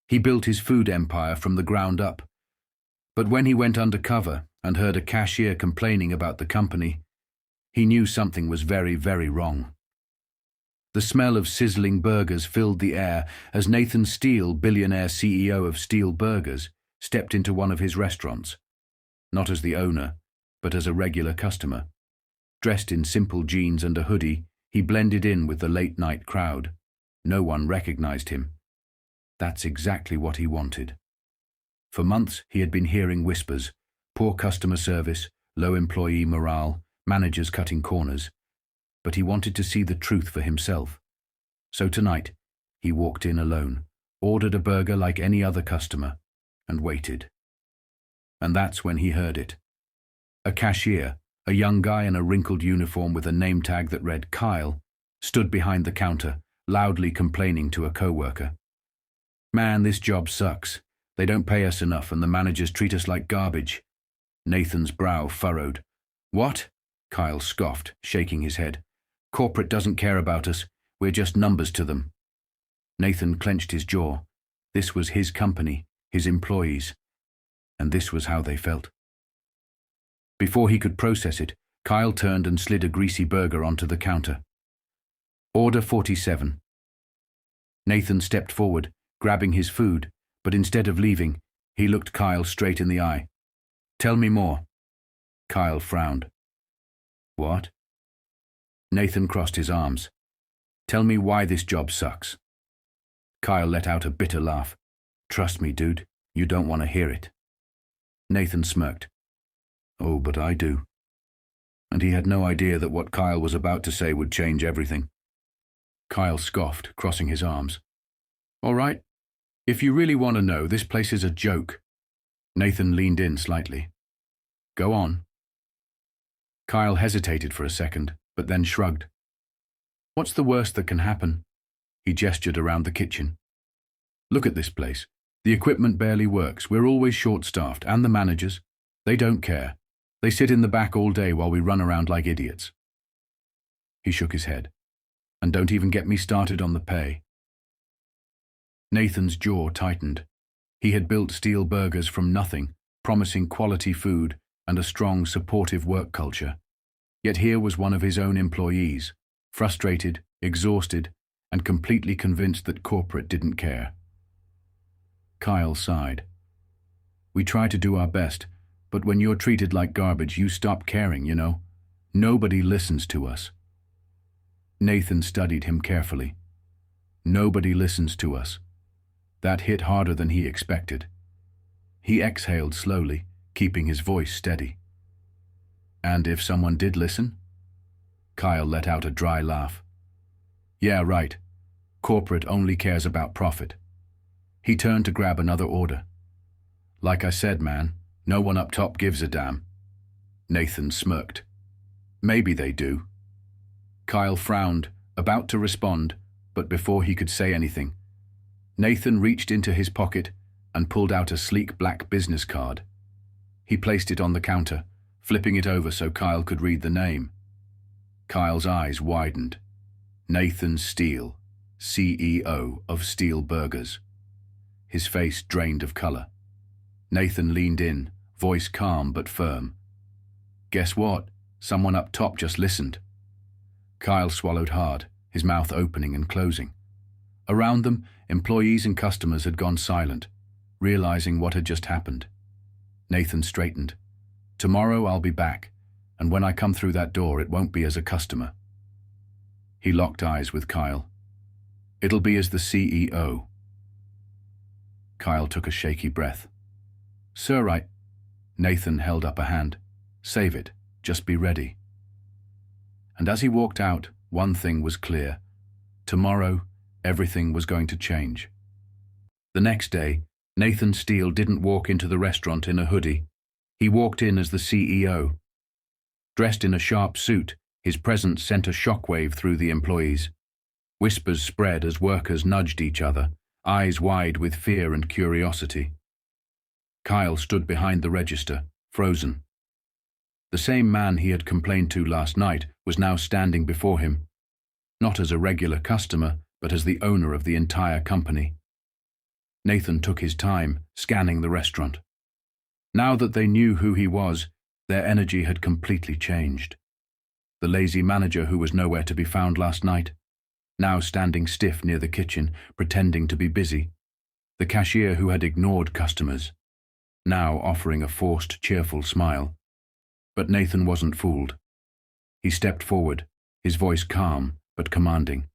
He built his food empire from the ground up. But when he went undercover and heard a cashier complaining about the company, he knew something was very, very wrong. The smell of sizzling burgers filled the air as Nathan Steele, billionaire CEO of Steele Burgers, stepped into one of his restaurants. Not as the owner, but as a regular customer. Dressed in simple jeans and a hoodie, he blended in with the late-night crowd. No one recognized him. That's exactly what he wanted. For months, he had been hearing whispers: poor customer service, low employee morale, managers cutting corners. But he wanted to see the truth for himself. So tonight, he walked in alone, ordered a burger like any other customer, and waited. And that's when he heard it. A cashier, a young guy in a wrinkled uniform with a name tag that read Kyle, stood behind the counter, loudly complaining to a coworker. "Man, this job sucks. They don't pay us enough and the managers treat us like garbage." Nathan's brow furrowed. "What?" Kyle scoffed, shaking his head. "Corporate doesn't care about us. We're just numbers to them." Nathan clenched his jaw. This was his company, his employees, and this was how they felt. Before he could process it, Kyle turned and slid a greasy burger onto the counter. "Order 47. Nathan stepped forward, grabbing his food, but instead of leaving, he looked Kyle straight in the eye. "Tell me more." Kyle frowned. "What?" Nathan crossed his arms. "Tell me why this job sucks." Kyle let out a bitter laugh. "Trust me, dude, you don't want to hear it." Nathan smirked. "Oh, but I do." And he had no idea that what Kyle was about to say would change everything. Kyle scoffed, crossing his arms. "All right, if you really want to know, this place is a joke." Nathan leaned in slightly. "Go on." Kyle hesitated for a second, but then shrugged. "What's the worst that can happen?" He gestured around the kitchen. "Look at this place. The equipment barely works. We're always short-staffed, and the managers. They don't care. They sit in the back all day while we run around like idiots." He shook his head. "And don't even get me started on the pay." Nathan's jaw tightened. He had built Steele Burgers from nothing, promising quality food and a strong, supportive work culture. Yet here was one of his own employees, frustrated, exhausted, and completely convinced that corporate didn't care. Kyle sighed. "We try to do our best, but when you're treated like garbage, you stop caring, you know. Nobody listens to us." Nathan studied him carefully. "Nobody listens to us." That hit harder than he expected. He exhaled slowly, keeping his voice steady. "And if someone did listen?" Kyle let out a dry laugh. "Yeah, right. Corporate only cares about profit." He turned to grab another order. "Like I said, man, no one up top gives a damn." Nathan smirked. "Maybe they do." Kyle frowned, about to respond, but before he could say anything, Nathan reached into his pocket and pulled out a sleek black business card. He placed it on the counter, flipping it over so Kyle could read the name. Kyle's eyes widened. Nathan Steele, CEO of Steele Burgers. His face drained of color. Nathan leaned in, voice calm but firm. "Guess what? Someone up top just listened." Kyle swallowed hard, his mouth opening and closing. Around them, employees and customers had gone silent, realizing what had just happened. Nathan straightened. "Tomorrow I'll be back, and when I come through that door, it won't be as a customer." He locked eyes with Kyle. "It'll be as the CEO." Kyle took a shaky breath. "Sir, Nathan held up a hand. "Save it. Just be ready." And as he walked out, one thing was clear. Tomorrow, everything was going to change. The next day, Nathan Steele didn't walk into the restaurant in a hoodie. He walked in as the CEO. Dressed in a sharp suit, his presence sent a shockwave through the employees. Whispers spread as workers nudged each other, eyes wide with fear and curiosity. Kyle stood behind the register, frozen. The same man he had complained to last night was now standing before him, not as a regular customer, but as the owner of the entire company. Nathan took his time, scanning the restaurant. Now that they knew who he was, their energy had completely changed. The lazy manager who was nowhere to be found last night, now standing stiff near the kitchen, pretending to be busy. The cashier who had ignored customers, now offering a forced, cheerful smile. But Nathan wasn't fooled. He stepped forward, his voice calm but commanding.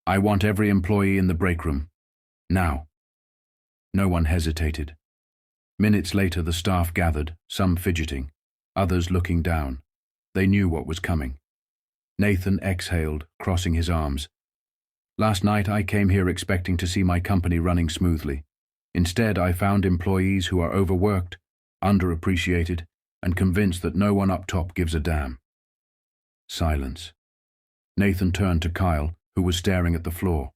"I want every employee in the break room. Now." No one hesitated. Minutes later, the staff gathered, some fidgeting, others looking down. They knew what was coming. Nathan exhaled, crossing his arms. "Last night I came here expecting to see my company running smoothly. Instead, I found employees who are overworked, underappreciated, and convinced that no one up top gives a damn." Silence. Nathan turned to Kyle, who was staring at the floor.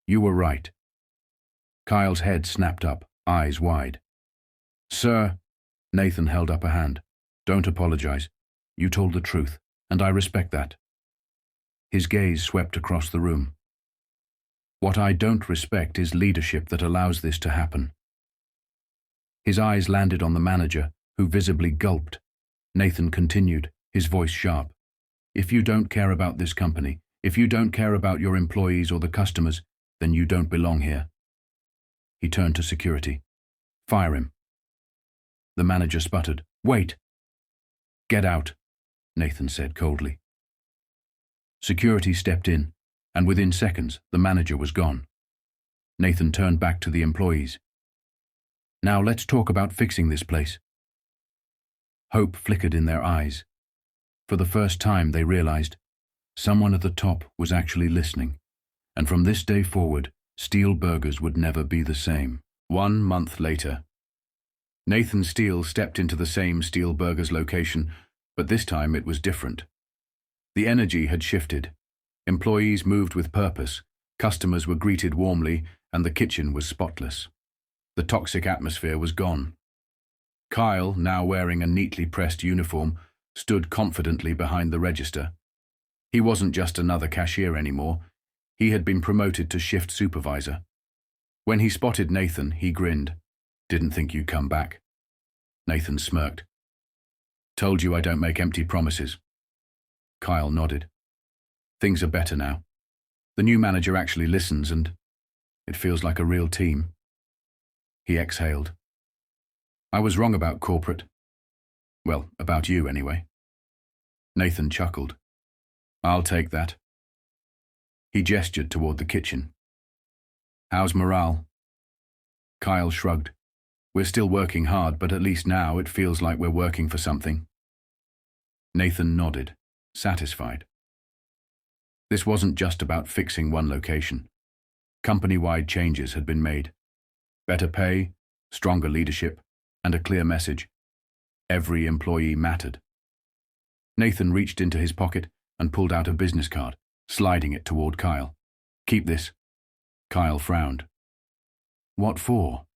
"You were right." Kyle's head snapped up, eyes wide. "Sir," Nathan held up a hand. "Don't apologize. You told the truth, and I respect that." His gaze swept across the room. "What I don't respect is leadership that allows this to happen." His eyes landed on the manager, who visibly gulped. Nathan continued, his voice sharp. "If you don't care about this company, if you don't care about your employees or the customers, then you don't belong here." He turned to security. "Fire him." The manager sputtered. "Wait." "Get out," Nathan said coldly. Security stepped in, and within seconds, the manager was gone. Nathan turned back to the employees. "Now let's talk about fixing this place." Hope flickered in their eyes. For the first time, they realized someone at the top was actually listening, and from this day forward, Steele Burgers would never be the same. 1 month later, Nathan Steele stepped into the same Steele Burgers location, but this time it was different. The energy had shifted. Employees moved with purpose, customers were greeted warmly, and the kitchen was spotless. The toxic atmosphere was gone. Kyle, now wearing a neatly pressed uniform, stood confidently behind the register. He wasn't just another cashier anymore. He had been promoted to shift supervisor. When he spotted Nathan, he grinned. "Didn't think you'd come back." Nathan smirked. "Told you I don't make empty promises." Kyle nodded. "Things are better now. The new manager actually listens, and it feels like a real team." He exhaled. "I was wrong about corporate. Well, about you anyway." Nathan chuckled. "I'll take that." He gestured toward the kitchen. "How's morale?" Kyle shrugged. "We're still working hard, but at least now it feels like we're working for something." Nathan nodded, satisfied. This wasn't just about fixing one location. Company-wide changes had been made. Better pay, stronger leadership, and a clear message. Every employee mattered. Nathan reached into his pocket and pulled out a business card, sliding it toward Kyle. "Keep this." Kyle frowned. "What for?"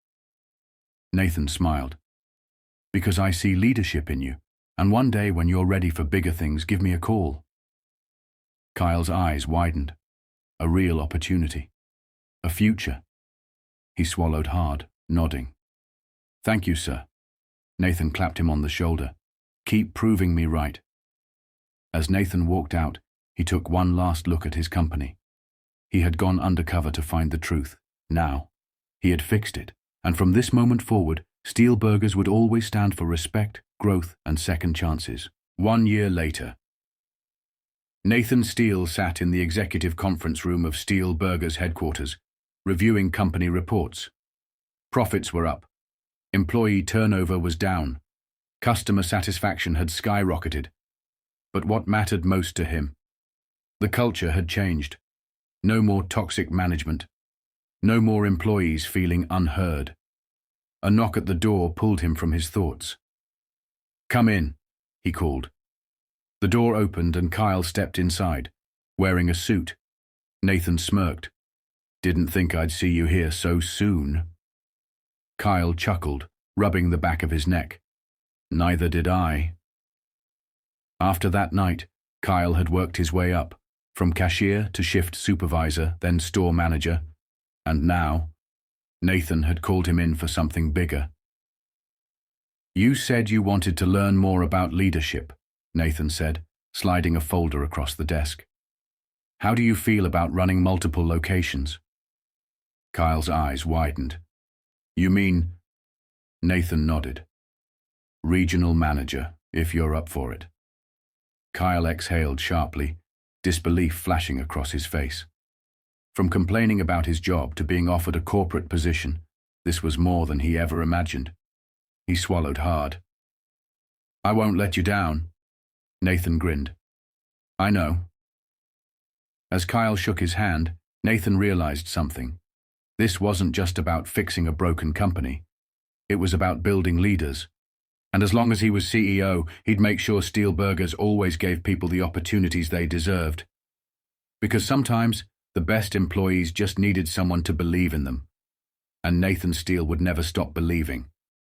Nathan smiled. "Because I see leadership in you, and one day when you're ready for bigger things, give me a call." Kyle's eyes widened. A real opportunity. A future. He swallowed hard, nodding. "Thank you, sir." Nathan clapped him on the shoulder. "Keep proving me right." As Nathan walked out, he took one last look at his company. He had gone undercover to find the truth. Now, he had fixed it, and from this moment forward, Steele Burgers would always stand for respect, growth, and second chances. 1 year later, Nathan Steele sat in the executive conference room of Steele Burgers headquarters, reviewing company reports. Profits were up. Employee turnover was down. Customer satisfaction had skyrocketed. But what mattered most to him? The culture had changed. No more toxic management. No more employees feeling unheard. A knock at the door pulled him from his thoughts. "Come in," he called. The door opened and Kyle stepped inside, wearing a suit. Nathan smirked. "Didn't think I'd see you here so soon." Kyle chuckled, rubbing the back of his neck. "Neither did I." After that night, Kyle had worked his way up, from cashier to shift supervisor, then store manager, and now, Nathan had called him in for something bigger. "You said you wanted to learn more about leadership," Nathan said, sliding a folder across the desk. "How do you feel about running multiple locations?" Kyle's eyes widened. "You mean—" Nathan nodded. "Regional manager, if you're up for it." Kyle exhaled sharply, disbelief flashing across his face. From complaining about his job to being offered a corporate position, this was more than he ever imagined. He swallowed hard. "I won't let you down," Nathan grinned. "I know." As Kyle shook his hand, Nathan realized something. This wasn't just about fixing a broken company. It was about building leaders. And as long as he was CEO, he'd make sure Steele Burgers always gave people the opportunities they deserved. Because sometimes, the best employees just needed someone to believe in them. And Nathan Steele would never stop believing.